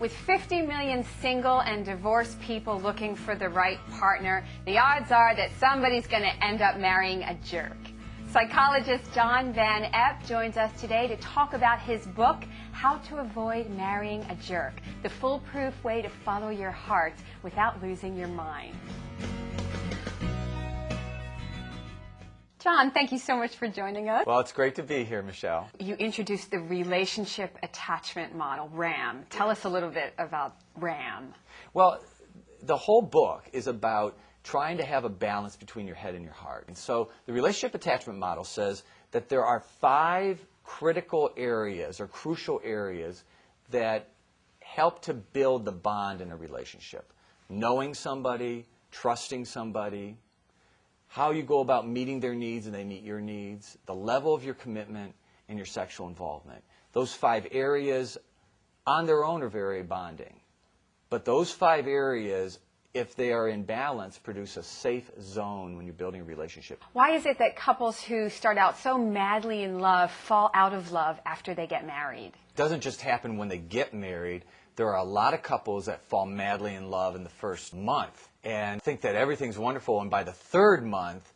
With 50 million single and divorced people looking for the right partner, the odds are that somebody's going to end up marrying a jerk. Psychologist John Van Epp joins us today to talk about his book, How to Avoid Marrying a Jerk, the foolproof way to follow your heart without losing your mind. John, thank you so much for joining us. Well, it's great to be here, Michelle. You introduced the relationship attachment model, RAM. Tell us a little bit about RAM. Well, the whole book is about trying to have a balance between your head and your heart. And so the relationship attachment model says that there are 5 critical areas or crucial areas that help to build the bond in a relationship. Knowing somebody, trusting somebody, how you go about meeting their needs and they meet your needs, the level of your commitment, and your sexual involvement. Those 5 areas on their own are very bonding. But those 5 areas, if they are in balance, produce a safe zone when you're building a relationship. Why is it that couples who start out so madly in love fall out of love after they get married? It doesn't just happen when they get married. There are a lot of couples that fall madly in love in the first month and think that everything's wonderful, and by the 3rd month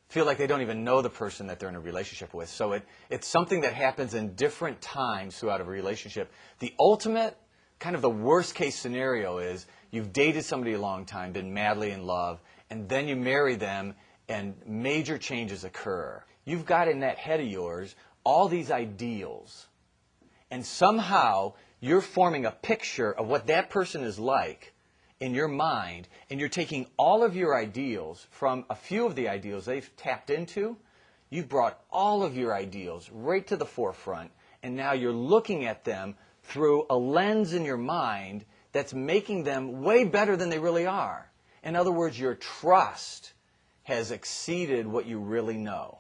feel like they don't even know the person that they're in a relationship with. So it's something that happens in different times throughout a relationship. The ultimate, kind of the worst case scenario is you've dated somebody a long time, been madly in love, and then you marry them and major changes occur. You've got in that head of yours all these ideals, and somehow you're forming a picture of what that person is like in your mind, and you're taking all of your ideals from a few of the ideals they've tapped into. You've brought all of your ideals right to the forefront, and now you're looking at them through a lens in your mind that's making them way better than they really are. In other words, your trust has exceeded what you really know.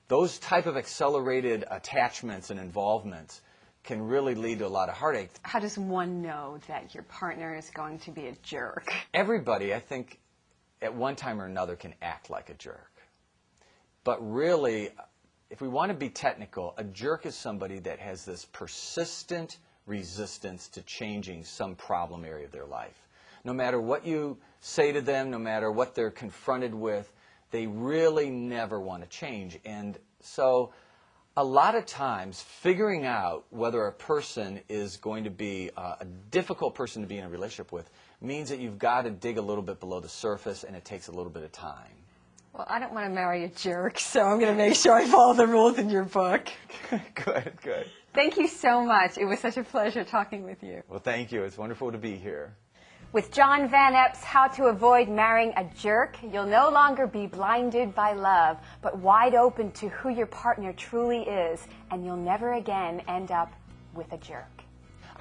Those type of accelerated attachments and involvements can really lead to a lot of heartache. How does one know that your partner is going to be a jerk? Everybody, I think, at one time or another can act like a jerk. But really, if we want to be technical, a jerk is somebody that has this persistent resistance to changing some problem area of their life. No matter what you say to them, no matter what they're confronted with, they really never want to change. And so a lot of times, figuring out whether a person is going to be a difficult person to be in a relationship with means that you've got to dig a little bit below the surface, and it takes a little bit of time. Well, I don't want to marry a jerk, so I'm going to make sure I follow the rules in your book. Good, good. Thank you so much. It was such a pleasure talking with you. Well, thank you. It's wonderful to be here. With John Van Epp's How to Avoid Marrying a Jerk, you'll no longer be blinded by love, but wide open to who your partner truly is, and you'll never again end up with a jerk.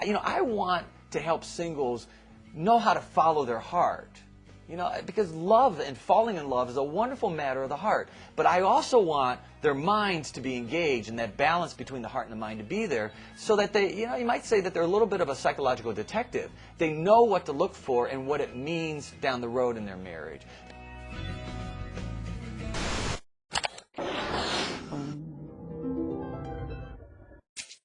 You know, I want to help singles know how to follow their heart. You know, because love and falling in love is a wonderful matter of the heart. But I also want their minds to be engaged, and that balance between the heart and the mind to be there, so that they, you know, you might say that they're a little bit of a psychological detective. They know what to look for and what it means down the road in their marriage.